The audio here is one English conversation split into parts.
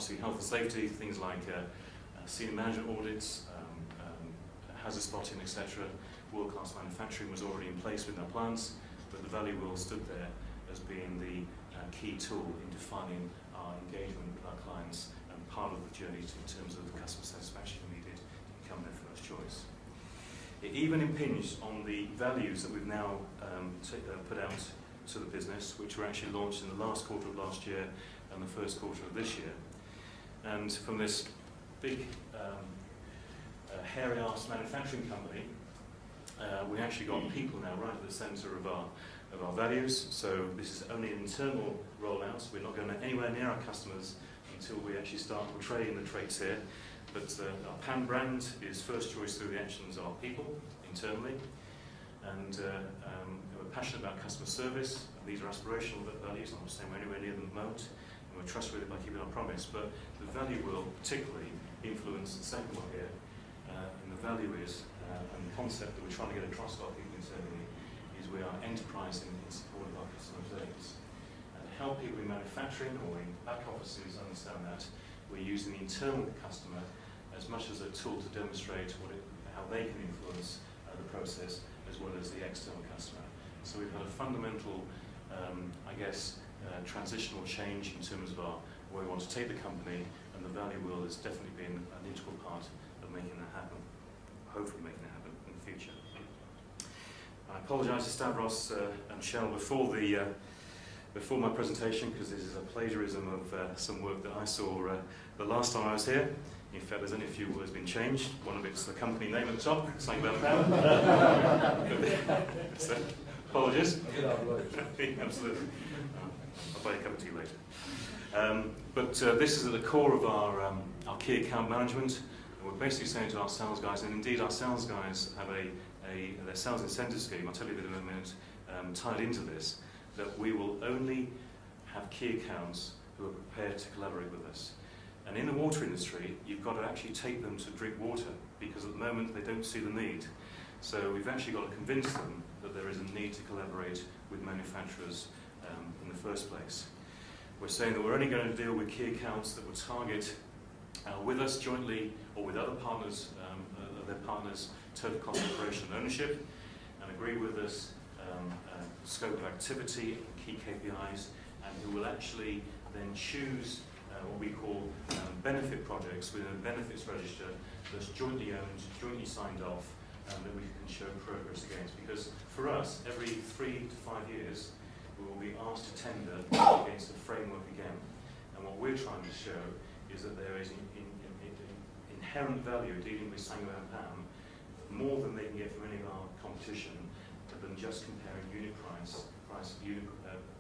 obviously health and safety, things like senior management audits, hazard spotting, etc. World-class manufacturing was already in place with our plants, but the value wheel stood there as being the key tool in defining our engagement with our clients and part of the journey in terms of the customer satisfaction needed to become their first choice. It even impinged on the values that we've now put out to the business, which were actually launched in the last quarter of last year and the first quarter of this year. And from this big hairy-ass manufacturing company, we actually got people now right at the centre of our values. So this is only an internal rollout. We're not going anywhere near our customers until we actually start portraying the traits here. But our PAN brand is first choice through the actions of our people internally. And we're passionate about customer service. These are aspirational values. I'm not saying we're anywhere near them at the moment. And we're trustworthy by keeping our promise. But the value will particularly influence the second one here. And the value is, and the concept that we're trying to get across to our people internally, is we are enterprising in support of our customers' aims. And to help people in manufacturing or in back offices understand that, we're using the internal customer as much as a tool to demonstrate how they can influence the process, as well as the external customer. So we've had a fundamental, I guess, transitional change in terms of where we want to take the company, and the value wheel has definitely been an integral part of making that happen, hopefully making it happen in the future. I apologise to Stavros and Shell before my presentation, because this is a plagiarism of some work that I saw the last time I was here. In fact, there's only a few words been changed. One of it's the company name at the top, something about power. So, apologies. Absolutely. I'll buy a cup of tea later. But this is at the core of our key account management. And we're basically saying to our sales guys, and indeed our sales guys have their sales incentive scheme, I'll tell you a bit in a minute, tied into this, that we will only have key accounts who are prepared to collaborate with us. And in the water industry, you've got to actually take them to drink water, because at the moment they don't see the need. So we've actually got to convince them that there is a need to collaborate with manufacturers in the first place. We're saying that we're only going to deal with key accounts that will target with us jointly or with other partners, their partners, total cost of operation and ownership, and agree with us scope of activity, key KPIs, and who will actually then choose what we call benefit projects within a benefits register that's jointly owned, jointly signed off, that we can show progress against. Because for us, every 3 to 5 years, we will be asked to tender against a framework again. And what we're trying to show is that there is inherent value dealing with Saint-Gobain and PAM, more than they can get from any of our competition, than just comparing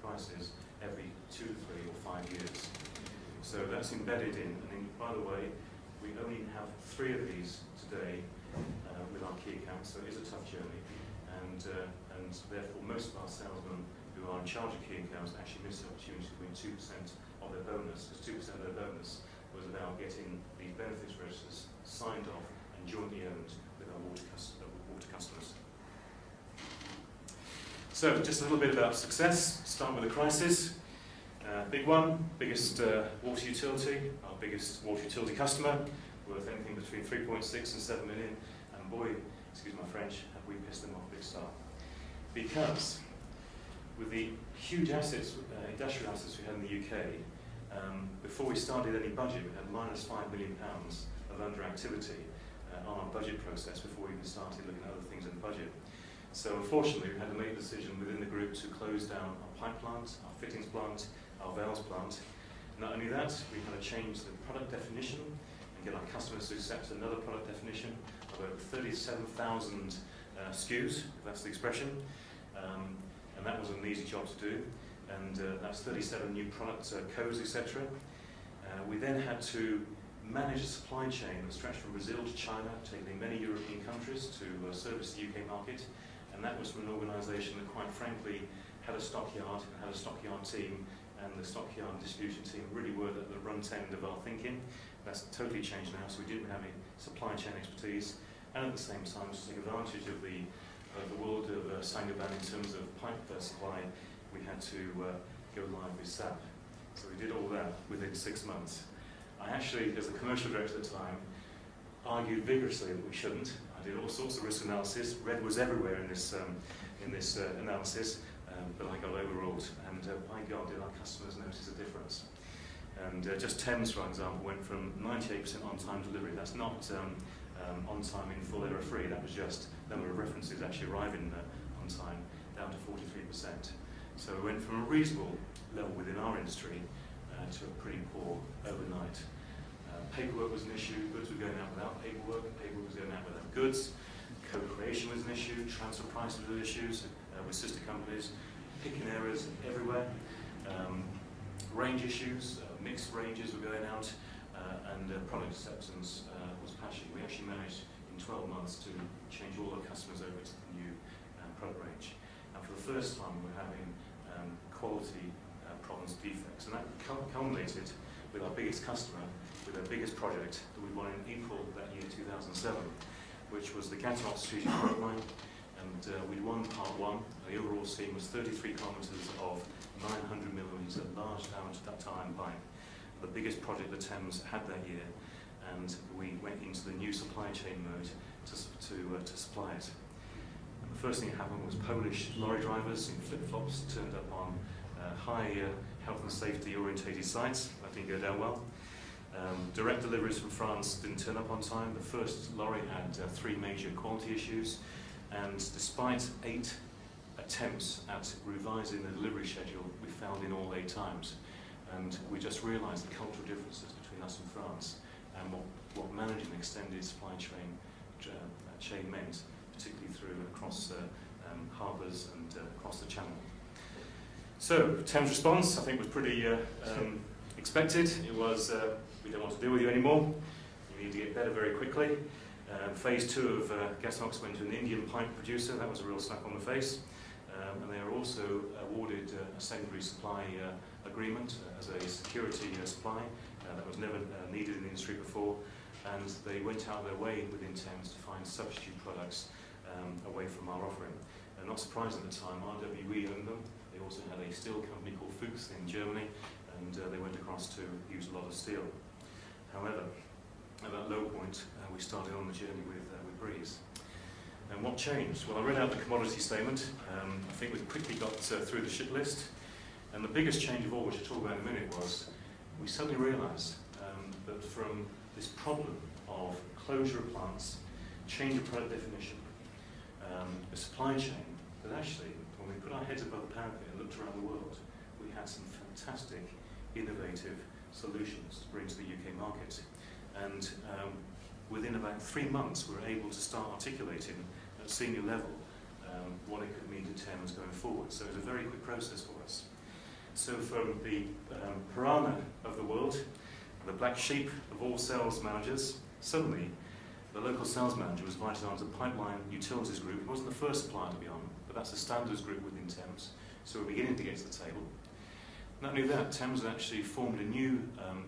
prices every 2 to 3 or 5 years. So that's embedded in, and by the way, we only have 3 of these today with our key accounts, so it is a tough journey, and therefore most of our salesmen who are in charge of key accounts actually miss the opportunity to win 2% of their bonus, because 2% of their bonus was about getting these benefits registers signed off and jointly owned with our water customers. So just a little bit about success. Start with the crisis. Big one, biggest water utility, our biggest water utility customer, worth anything between 3.6 and 7 million, and boy, excuse my French, have we pissed them off big style. Because with the huge assets, industrial assets we had in the UK, before we started any budget, we had -5 million pounds of underactivity on our budget process before we even started looking at other things in the budget. So unfortunately, we had to make a decision within the group to close down our pipe plant, our fittings plant, our valves plant. Not only that, we had to change the product definition and get our customers to accept another product definition of over 37,000 SKUs, if that's the expression. And that wasn't an easy job to do. And that's 37 new product codes, etc. We then had to manage a supply chain that stretched from Brazil to China, taking in many European countries to service the UK market. And that was from an organisation that, quite frankly, had a stockyard and had a stockyard team, and the stockyard distribution team really were at the front end of our thinking. That's totally changed now, so we didn't have any supply chain expertise. And at the same time, to take advantage of the world of Saint-Gobain in terms of pipe supply, we had to go live with SAP. So we did all that within 6 months. I actually, as the commercial director at the time, argued vigorously that we shouldn't. I did all sorts of risk analysis. Red was everywhere in this analysis, but I got overruled. And by God, did our customers notice a difference? And just Thames, for example, went from 98% on-time delivery. That's not on-time in full error-free. That was just number of references actually arriving on time, down to 43%. So we went from a reasonable level within our industry to a pretty poor overnight. Paperwork was an issue. Goods were going out without paperwork. Paperwork was going out without goods. Co-creation was an issue. Transfer prices were issues with sister companies. Picking errors everywhere. Range issues. Mixed ranges were going out. And product acceptance was patchy. We actually managed in 12 months to change all our customers over to the new product range. And for the first time, we're having quality problems, defects. And that culminated with our biggest customer, with our biggest project that we won in April that year, 2007, which was the Gatwick Strategic Product Line. And we'd won part one. The overall scheme was 33 kilometres of 900mm large diameter ductile iron pipe. The biggest project the Thames had that year, and we went into the new supply chain mode to supply it. And the first thing that happened was Polish lorry drivers in flip-flops turned up on high health and safety orientated sites. That didn't go down well. Direct deliveries from France didn't turn up on time. The first lorry had 3 major quality issues, and despite 8 attempts at revising the delivery schedule, we failed in all 8 times. And we just realised the cultural differences between us and France, and what managing an extended supply chain meant, particularly through and across harbours and across the Channel. So, Thames' response, I think, was pretty expected. It was, we don't want to deal with you anymore. You need to get better very quickly. Phase 2 of Gasox went to an Indian pipe producer. That was a real slap on the face. And they were also awarded a secondary supply agreement as a security supply that was never needed in the industry before. And they went out of their way within Thames to find substitute products away from our offering. And not surprising at the time, RWE owned them. They also had a steel company called Fuchs in Germany, and they went across to use a lot of steel. However, at that low point, we started on the journey with Breese. And what changed? Well, I read out the commodity statement. I think we quickly got through the ship list. And the biggest change of all, which I'll talk about in a minute, was we suddenly realised that from this problem of closure of plants, change of product definition, the supply chain, that actually, when we put our heads above the parapet and looked around the world, we had some fantastic, innovative solutions to bring to the UK market. And within about 3 months, we were able to start articulating at senior level what it could mean to Thames going forward. So it was a very quick process for us. So from the piranha of the world, the black sheep of all sales managers, suddenly the local sales manager was invited onto the Pipeline Utilities Group. It wasn't the first supplier to be on, but that's a standards group within Thames. So we're beginning to get to the table. Not only that, Thames had actually formed a new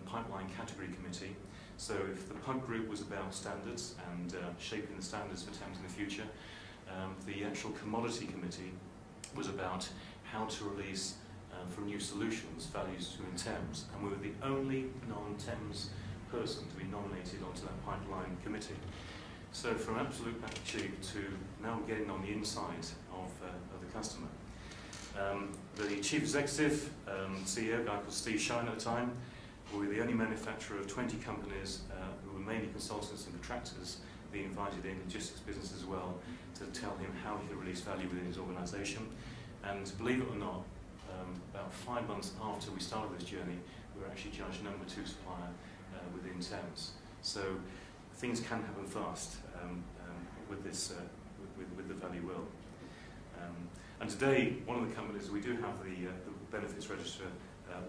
pipeline category committee. So if the PUG group was about standards and shaping the standards for Thames in the future, the actual commodity committee was about how to release from new solutions values to in Thames. And we were the only non-Thames person to be nominated onto that pipeline committee. So from absolute black sheep to now getting on the inside of the customer. The chief executive, CEO, a guy called Steve Shine at the time, we were the only manufacturer of 20 companies who were mainly consultants and contractors being invited in, logistics business as well, to tell him how he could release value within his organisation. And believe it or not, about 5 months after we started this journey, we were actually judged #2 supplier within Thames. So things can happen fast with this, with the value world. And today, one of the companies we do have the benefits register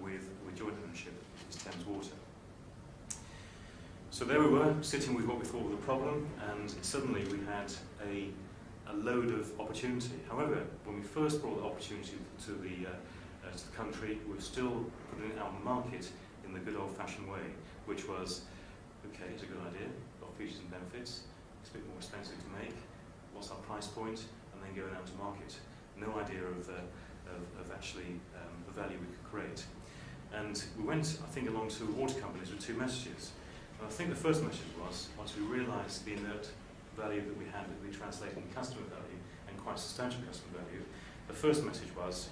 with joint ownership is Thames Water. So there we were, sitting with what we thought was a problem, and suddenly we had a load of opportunity. However, when we first brought the opportunity to the country, we were still putting it out on the market in the good old-fashioned way, which was, okay, it's a good idea, got features and benefits, it's a bit more expensive to make, what's our price point, and then going out to market. No idea of actually the value we could create. And we went, I think, along to water companies with two messages. And I think the first message was, once we realised the inert value that we had that we translated in customer value, and quite substantial customer value, the first message was,